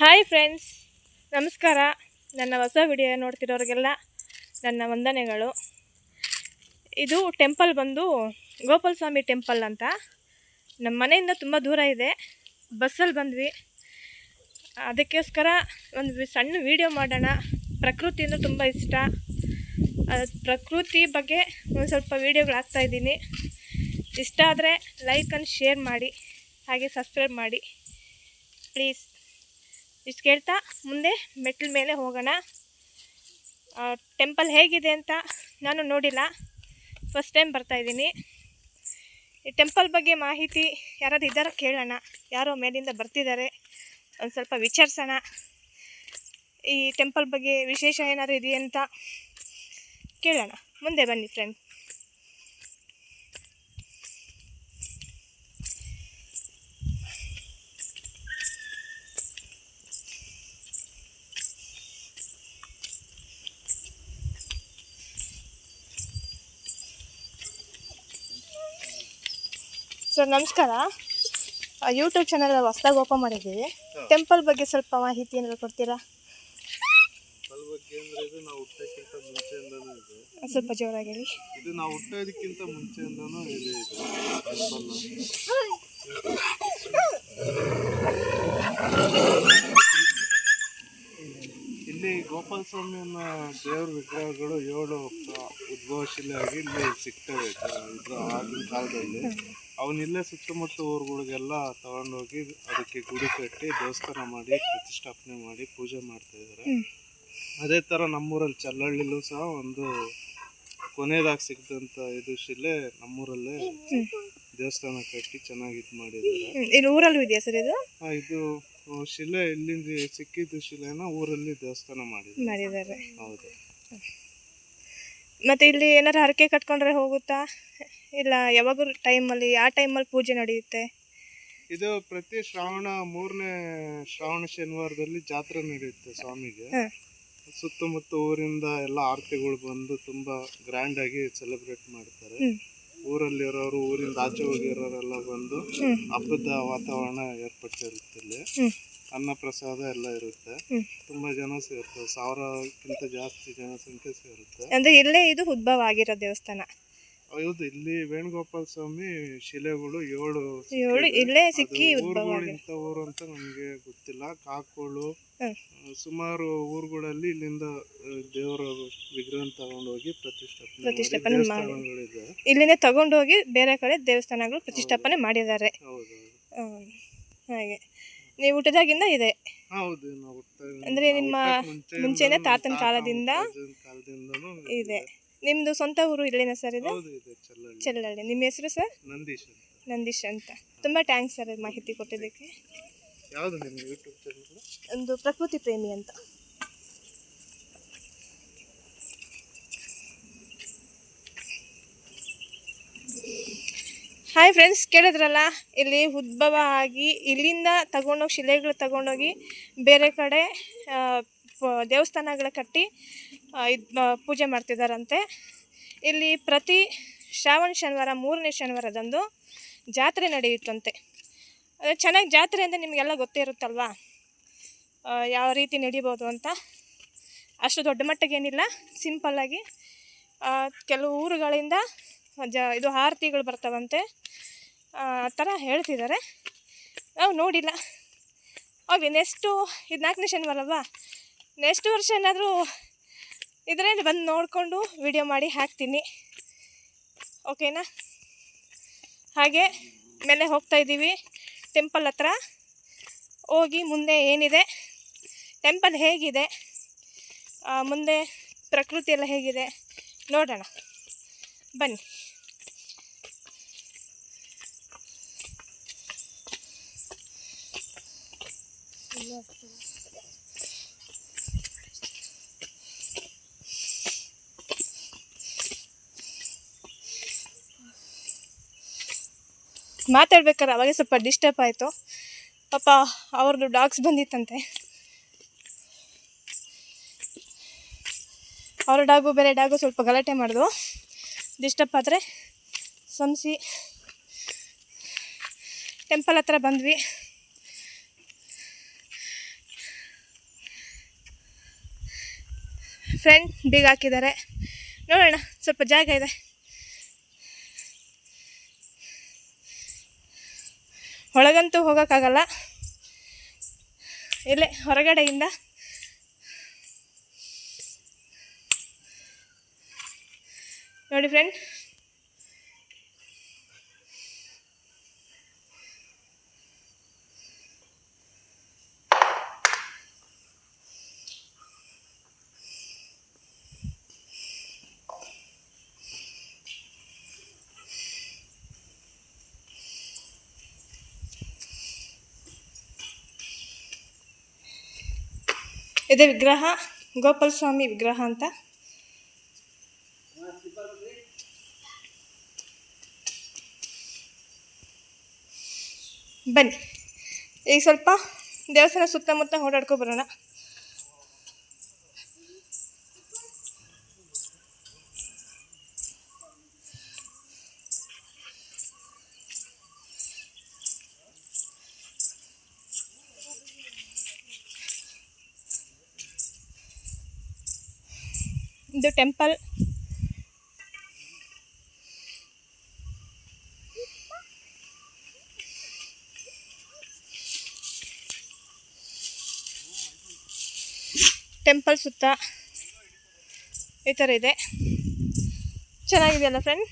Hi friends, ನಮಸ್ಕಾರ. ನನ್ನ ಹೊಸ ವಿಡಿಯೋ ನೋಡ್ತಿರೋರಿಗೆಲ್ಲ ನನ್ನ ವಂದನೆಗಳು. ಇದು ಟೆಂಪಲ್ ಬಂದು ಗೋಪಾಲ ಸ್ವಾಮಿ ಟೆಂಪಲ್ ಅಂತ. ನಮ್ಮ ಮನೆಯಿಂದ ತುಂಬ ದೂರ ಇದೆ. ಬಸ್ಸಲ್ಲಿ ಬಂದ್ವಿ. ಅದಕ್ಕೋಸ್ಕರ ಒಂದು ಸಣ್ಣ ವಿಡಿಯೋ ಮಾಡೋಣ. ಪ್ರಕೃತಿ ಅಂದರೆ ತುಂಬ ಇಷ್ಟ. ಪ್ರಕೃತಿ ಬಗ್ಗೆ ಒಂದು ಸ್ವಲ್ಪ ವೀಡಿಯೋಗಳು ಹಾಕ್ತಾಯಿದ್ದೀನಿ. ಇಷ್ಟ ಆದರೆ ಲೈಕ್ ಆ್ಯಂಡ್ ಶೇರ್ ಮಾಡಿ, ಹಾಗೆ ಸಬ್ಸ್ಕ್ರೈಬ್ ಮಾಡಿ ಪ್ಲೀಸ್. ಇಷ್ಟು ಕೇಳ್ತಾ ಮುಂದೆ ಮೆಟ್ಲ ಮೇಲೆ ಹೋಗೋಣ. ಟೆಂಪಲ್ ಹೇಗಿದೆ ಅಂತ ನಾನು ನೋಡಿಲ್ಲ, ಫಸ್ಟ್ ಟೈಮ್ ಬರ್ತಾಯಿದ್ದೀನಿ. ಈ ಟೆಂಪಲ್ ಬಗ್ಗೆ ಮಾಹಿತಿ ಯಾರಾದ್ರು ಇದ್ದಾರೋ ಕೇಳೋಣ. ಯಾರೋ ಮೇಲಿಂದ ಬರ್ತಿದ್ದಾರೆ, ಒಂದು ಸ್ವಲ್ಪ ವಿಚಾರಿಸೋಣ. ಈ ಟೆಂಪಲ್ ಬಗ್ಗೆ ವಿಶೇಷ ಏನಾದ್ರು ಇದೆಯಂತ ಕೇಳೋಣ. ಮುಂದೆ ಬನ್ನಿ ಫ್ರೆಂಡ್. ಸರ್ ನಮಸ್ಕಾರ. ಯೂಟ್ಯೂಬ್ ಚಾನಲ್ ಹೊಸದಾಗಿ ಓಪನ್ ಮಾಡಿದ್ದೀವಿ. ಟೆಂಪಲ್ ಬಗ್ಗೆ ಸ್ವಲ್ಪ ಮಾಹಿತಿ ಏನಾದ್ರು ಕೊಡ್ತೀರಾ? ಟೆಂಪಲ್ ಬಗ್ಗೆ ಅಂದರೆ ಇದು ನಾವು ಹುಟ್ಟೋಕ್ಕಿಂತ ಮುಂಚೆಯಿಂದನೂ ಇದೆ. ಸ್ವಲ್ಪ ಜೋರಾಗಿ ಹೇಳಿ. ಇದು ನಾವು ಹುಟ್ಟೋದಕ್ಕಿಂತ ಮುಂಚೆಯಿಂದನೂ ಇದೆ ಟೆಂಪಲ್. ಇಲ್ಲಿ ಗೋಪಾಲ ಸ್ವಾಮಿಯನ್ನ ದೇವ್ರ ವಿಗ್ರಹಗಳು 7 ಉದ್ಭವ ಶಿಲೆಯಾಗಿ ಇಲ್ಲಿ ಸಿಗ್ತವೆ. ಇದು ಆಗಿನ ಕಾಲದಲ್ಲಿ ಅವನಿಲ್ಲೇ ಸುತ್ತಮುತ್ತ ಊರುಗಳಿಗೆಲ್ಲ ತಗೊಂಡೋಗಿ ಅದಕ್ಕೆ ಗುಡಿ ಕಟ್ಟಿ ದೇವಸ್ಥಾನ ಮಾಡಿ ಪ್ರತಿಷ್ಠಾಪನೆ ಮಾಡಿ ಪೂಜೆ ಮಾಡ್ತಾ ಇದ್ದಾರೆ. ಅದೇ ಥರ ನಮ್ಮೂರಲ್ಲಿ ಚಲ್ಲಹಳ್ಳಿಲೂ ಸಹ ಒಂದು ಕೊನೆಯದಾಗಿ ಸಿಕ್ಕಿದಂಥ ಇದು ಶಿಲೆ ನಮ್ಮೂರಲ್ಲೇ ದೇವಸ್ಥಾನ ಕಟ್ಟಿ ಚೆನ್ನಾಗಿ ಇದು ಮಾಡಿದ್ದಾರೆ. ಇದು ಊರಲ್ಲೂ ಇದೆಯಾ ಸರ್? ಇದು ಶಿಲೆ ಇಲ್ಲಿಂದ ಸಿಕ್ಕಿದ್ದು ಶಿಲೆನ ಊರಲ್ಲಿ ದೇವಸ್ಥಾನ ಮಾಡಿದ್ದಾರೆ. ಹೌದು. ಮತ್ತು ಇಲ್ಲಿ ಏನಾರು ಹರಕೆ ಕಟ್ಕೊಂಡ್ರೆ ಹೋಗುತ್ತಾ? ಇಲ್ಲ ಯಾವಾಗ ಟೈಮಲ್ಲಿ, ಯಾವ ಟೈಮಲ್ಲಿ ಪೂಜೆ ನಡೆಯುತ್ತೆ? ಇದು ಪ್ರತಿ ಮೂರನೇ ಶ್ರಾವಣ ಶನಿವಾರದಲ್ಲಿ ಜಾತ್ರೆ ನಡೆಯುತ್ತೆ ಸ್ವಾಮಿಗೆ. ಸುತ್ತಮುತ್ತ ಊರಿಂದ ಎಲ್ಲ ಆರತಿಗಳು ಬಂದು ತುಂಬಾ ಗ್ರ್ಯಾಂಡ್ ಆಗಿ ಸೆಲೆಬ್ರೇಟ್ ಮಾಡ್ತಾರೆ. ಊರಲ್ಲಿರೋರು, ಊರಿಂದ ಆಚೆ ಹೋಗಿರೋರೆಲ್ಲ ಬಂದು ಹಬ್ಬದ ವಾತಾವರಣ ಏರ್ಪಟ್ಟಿರುತ್ತೆ. ಇಲ್ಲಿ ಅನ್ನ ಪ್ರಸಾದ ಎಲ್ಲ ಇರುತ್ತೆ. ತುಂಬಾ ಜನ ಸೇರ್ತಾರೆ. 1000ಕ್ಕಿಂತ ಜಾಸ್ತಿ ಜನಸಂಖ್ಯೆ ಸೇರುತ್ತೆ. ಅಂದ್ರೆ ಇಲ್ಲೇ ಇದು ಉದ್ಭವ ಆಗಿರೋ ದೇವಸ್ಥಾನ? ಹೌದು. ಇಲ್ಲಿ ವೇಣುಗೋಪಾಲ ಸ್ವಾಮಿ ಶಿಲೆಗಳು 7 ಇಲ್ಲೇ ಸಿಕ್ಕಿ ಉದ್ಭವ. ಊರು ಅಂತ ನಮ್ಗೆ ಗೊತ್ತಿಲ್ಲ. ಕಾಕೋಳು ಸುಮಾರು ಊರುಗಳಲ್ಲಿ ಇಲ್ಲಿಂದ ದೇವರ ವಿಗ್ರಹ ತಗೊಂಡೋಗಿ ಪ್ರತಿಷ್ಠಾಪನೆ ದೇವಸ್ಥಾನಗಳಿದೆ. ಇಲ್ಲಿಂದ ತಗೊಂಡೋಗಿ ಬೇರೆ ಕಡೆ ದೇವಸ್ಥಾನಗಳು ಪ್ರತಿಷ್ಠಾಪನೆ ಮಾಡಿದ್ದಾರೆ. ಹಾಗೆ ನೀವು ಹುಟ್ಟಿದಾಗಿಂದ ಇದೆ? ಹೌದು. ಅಂದ್ರೆ ನಿಮ್ಮ ಮುಂಚೆನೆ ತಾತನ ಕಾಲದಿಂದ ಇದೆ. ನಿಮ್ದು ಸ್ವಂತ ಊರು ಇಲ್ಲೇನಾ ಸರ್? ಇದು ಚಲ್ಲಹಳ್ಳಿ. ನಿಮ್ಮ ಹೆಸರು ಸರ್? ನಂದೀಶ್ ಅಂತ. ತುಂಬಾ ಥ್ಯಾಂಕ್ಸ್ ಸರ್ ಮಾಹಿತಿ ಕೊಟ್ಟಿದ್ದಕ್ಕೆ. ಯಾವುದು ನಿಮ್ಮ ಯೂಟ್ಯೂಬ್ ಚಾನಲ್? ಒಂದು ಪ್ರಕೃತಿ ಪ್ರೇಮಿ ಅಂತ. ಹಾಯ್ ಫ್ರೆಂಡ್ಸ್, ಕೇಳಿದ್ರಲ್ಲ, ಇಲ್ಲಿ ಉದ್ಭವ ಆಗಿ ಇಲ್ಲಿಂದ ತಗೊಂಡೋಗಿ ಶಿಲೆಗಳು ತಗೊಂಡೋಗಿ ಬೇರೆ ಕಡೆ ದೇವಸ್ಥಾನಗಳ ಕಟ್ಟಿ ಪೂಜೆ ಮಾಡ್ತಿದ್ದಾರಂತೆ. ಇಲ್ಲಿ ಪ್ರತಿ ಶ್ರಾವಣ ಶನಿವಾರ 3ನೇ ಶನಿವಾರದಂದು ಜಾತ್ರೆ ನಡೆಯುತ್ತಂತೆ. ಚೆನ್ನಾಗಿ ಜಾತ್ರೆ ಅಂದರೆ ನಿಮಗೆಲ್ಲ ಗೊತ್ತೇ ಇರುತ್ತಲ್ವ, ಯಾವ ರೀತಿ ನಡಿಬೋದು ಅಂತ. ಅಷ್ಟು ದೊಡ್ಡ ಮಟ್ಟಿಗೇನಿಲ್ಲ, ಸಿಂಪಲ್ಲಾಗಿ ಕೆಲವು ಊರುಗಳಿಂದ ಇದು ಆರತಿಗಳು ಬರ್ತಾವಂತೆ, ಆ ಥರ ಹೇಳ್ತಿದ್ದಾರೆ. ನಾವು ನೋಡಿಲ್ಲ. ಹೋಗಿ ನೆಕ್ಸ್ಟು ಇದು 4ನೇ ಶನಿವಾರ ಅಲ್ವಾ, ನೆಕ್ಸ್ಟ್ ವರ್ಷ ಏನಾದರೂ ಇದರಲ್ಲಿ ಬಂದು ನೋಡಿಕೊಂಡು ವಿಡಿಯೋ ಮಾಡಿ ಹಾಕ್ತೀನಿ, ಓಕೆನಾ? ಹಾಗೆ ಮೇಲೆ ಹೋಗ್ತಾಯಿದ್ದೀವಿ ಟೆಂಪಲ್ ಹತ್ರ. ಹೋಗಿ ಮುಂದೆ ಏನಿದೆ, ಟೆಂಪಲ್ ಹೇಗಿದೆ, ಮುಂದೆ ಪ್ರಕೃತಿ ಎಲ್ಲ ಹೇಗಿದೆ ನೋಡೋಣ ಬನ್ನಿ. ಮಾತಾಡ್ಬೇಕಾದ್ರೆ ಅವಾಗೆ ಸ್ವಲ್ಪ ಡಿಸ್ಟರ್ಬ್ ಆಯಿತು. ಪಾಪ ಅವ್ರದ್ದು ಡಾಗ್ಸ್ ಬಂದಿತ್ತಂತೆ. ಅವ್ರ ಡಾಗು ಬೇರೆ ಡಾಗು ಸ್ವಲ್ಪ ಗಲಾಟೆ ಮಾಡಿದ್ವು. ಡಿಸ್ಟರ್ಬ್ ಆದರೆ ಸಂಸಿ ಟೆಂಪಲ್ ಹತ್ರ ಬಂದ್ವಿ. ಫ್ರೆಂಡ್ ಬೀಗ ಹಾಕಿದ್ದಾರೆ. ನೋಡೋಣ, ಸ್ವಲ್ಪ ಜಾಗ ಇದೆ. ಒಳಗಂತೂ ಹೋಗೋಕ್ಕಾಗಲ್ಲ, ಇಲ್ಲೇ ಹೊರಗಡೆಯಿಂದ ನೋಡಿ ಫ್ರೆಂಡ್. ಇದೆ ವಿಗ್ರಹ, ಗೋಪಾಲ ಸ್ವಾಮಿ ವಿಗ್ರಹ ಅಂತ. ಬನ್ನಿ ಈಗ ಸ್ವಲ್ಪ ದೇವಸ್ಥಾನ ಸುತ್ತಮುತ್ತ ಓಡಾಡ್ಕೊ ಬರೋಣ. ಇದು ಟೆಂಪಲ್. ಟೆಂಪಲ್ ಸುತ್ತ ಈ ಥರ ಇದೆ. ಚೆನ್ನಾಗಿದೆಯಲ್ಲ ಫ್ರೆಂಡ್?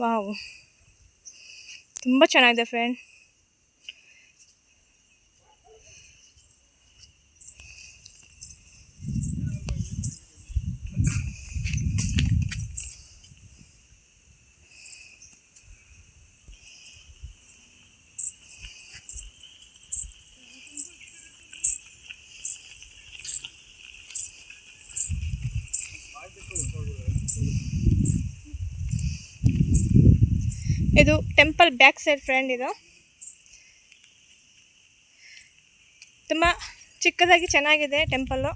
ವಾವ್, ತುಂಬ ಚೆನ್ನಾಗಿದೆ ಫ್ರೆಂಡ್. ಇದು ಟೆಂಪಲ್ ಬ್ಯಾಕ್ ಸೈಡ್ ಫ್ರೆಂಡ್. ಇದು ತುಂಬ ಚಿಕ್ಕದಾಗಿ ಚೆನ್ನಾಗಿದೆ ಟೆಂಪಲ್ಲು.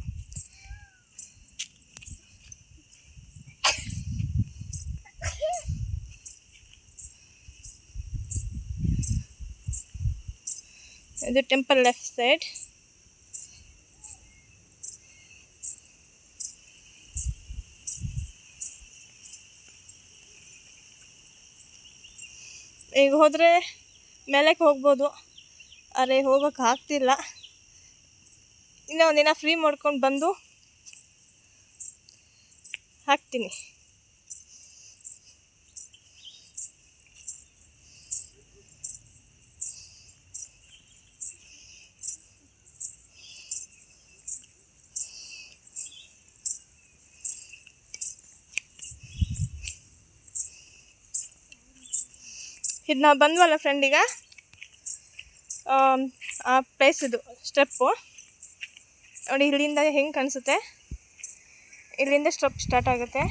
ಇದು ಟೆಂಪಲ್ ಲೆಫ್ಟ್ ಸೈಡ್. ಈಗ ಹೋದರೆ ಮೇಲಕ್ಕೆ ಹೋಗ್ಬೋದು, ಆದರೆ ಹೋಗೋಕೆ ಆಗ್ತಿಲ್ಲ. ಇನ್ನೂ ಒಂದಿನ ಫ್ರೀ ಮಾಡ್ಕೊಂಡು ಬಂದು ಹಾಕ್ತೀನಿ. ಇದು ನಾವು ಬಂದ್ವಲ್ಲ ಫ್ರೆಂಡ್, ಈಗ ಆ ಪ್ಲೇಸ್ ಇದು ಸ್ಟೆಪ್ಪು ನೋಡಿ. ಇಲ್ಲಿಂದ ಹೆಂಗೆ ಕಾಣಿಸುತ್ತೆ, ಇಲ್ಲಿಂದ ಸ್ಟೆಪ್ ಸ್ಟಾರ್ಟ್ ಆಗುತ್ತೆ.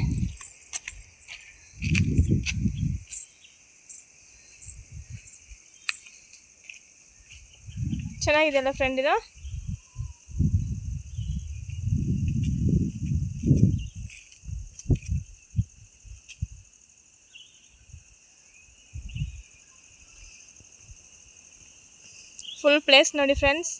ಚೆನ್ನಾಗಿದೆಯಲ್ಲ ಫ್ರೆಂಡ್ ಇದು? ಫುಲ್ ಪ್ಲೇಸ್ ನೋಡಿ ಫ್ರೆಂಡ್ಸ್.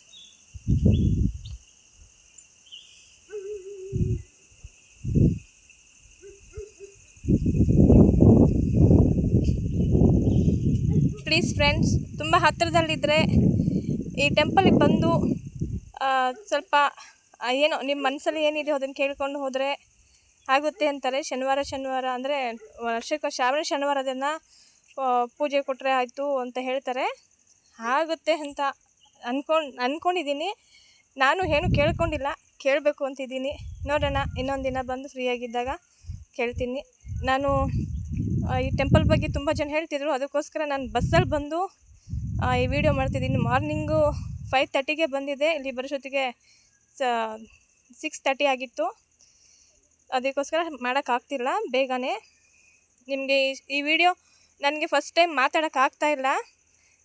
ಪ್ಲೀಸ್ ಫ್ರೆಂಡ್ಸ್, ತುಂಬ ಹತ್ತಿರದಲ್ಲಿದ್ದರೆ ಈ ಟೆಂಪಲಿಗೆ ಬಂದು ಸ್ವಲ್ಪ ಏನೋ ನಿಮ್ಮ ಮನಸ್ಸಲ್ಲಿ ಏನಿದೆ ಅದನ್ನು ಕೇಳ್ಕೊಂಡು ಹೋದರೆ ಆಗುತ್ತೆ ಅಂತಾರೆ. ಶನಿವಾರ ಅಂದರೆ ವರ್ಷಕ್ಕೆ ಶ್ರಾವಣ ಶನಿವಾರದನ್ನು ಪೂಜೆ ಕೊಟ್ಟರೆ ಆಯಿತು ಅಂತ ಹೇಳ್ತಾರೆ. ಆಗುತ್ತೆ ಅಂತ ಅಂದ್ಕೊಂಡಿದ್ದೀನಿ. ನಾನು ಏನು ಕೇಳ್ಕೊಂಡಿಲ್ಲ, ಕೇಳಬೇಕು ಅಂತಿದ್ದೀನಿ. ನೋಡೋಣ, ಇನ್ನೊಂದು ದಿನ ಬಂದು ಫ್ರೀಯಾಗಿದ್ದಾಗ ಕೇಳ್ತೀನಿ. ನಾನು ಈ ಟೆಂಪಲ್ ಬಗ್ಗೆ ತುಂಬ ಜನ ಹೇಳ್ತಿದ್ರು, ಅದಕ್ಕೋಸ್ಕರ ನಾನು ಬಸ್ಸಲ್ಲಿ ಬಂದು ಈ ವಿಡಿಯೋ ಮಾಡ್ತಿದ್ದೀನಿ. ಮಾರ್ನಿಂಗು 5:30ಗೆ ಬಂದಿದ್ದೆ, ಇಲ್ಲಿ ಬರೋಷ್ಟೊತ್ತಿಗೆ 6:30 ಆಗಿತ್ತು. ಅದಕ್ಕೋಸ್ಕರ ಮಾಡೋಕ್ಕಾಗ್ತಿಲ್ಲ ಬೇಗನೆ. ನಿಮಗೆ ಈ ವಿಡಿಯೋ ನನಗೆ ಫಸ್ಟ್ ಟೈಮ್ ಮಾತಾಡೋಕ್ಕಾಗ್ತಾಯಿಲ್ಲ,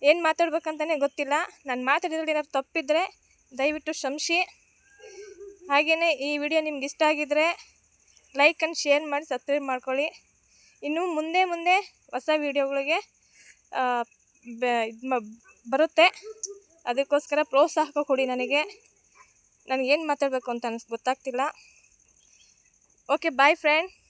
ಏನು ಮಾತಾಡ್ಬೇಕಂತಲೇ ಗೊತ್ತಿಲ್ಲ. ನಾನು ಮಾತಾಡಿದ್ರಲ್ಲಿ ಏನಾದ್ರು ತಪ್ಪಿದ್ರೆ ದಯವಿಟ್ಟು ಕ್ಷಮಿಸಿ. ಹಾಗೆಯೇ ಈ ವಿಡಿಯೋ ನಿಮ್ಗೆ ಇಷ್ಟ ಆಗಿದ್ದರೆ ಲೈಕ್ ಆ್ಯಂಡ್ ಶೇರ್ ಮಾಡಿ, ಸಬ್ಸ್ಕ್ರೈಬ್ ಮಾಡ್ಕೊಳ್ಳಿ. ಇನ್ನು ಮುಂದೆ ಹೊಸ ವೀಡಿಯೋಗಳಿಗೆ ಬರುತ್ತೆ. ಅದಕ್ಕೋಸ್ಕರ ಪ್ರೋತ್ಸಾಹ ಕೊಡಿ ನನಗೆ. ನನಗೇನು ಮಾತಾಡಬೇಕು ಅಂತ ಗೊತ್ತಾಗ್ತಿಲ್ಲ. Okay, boy friend.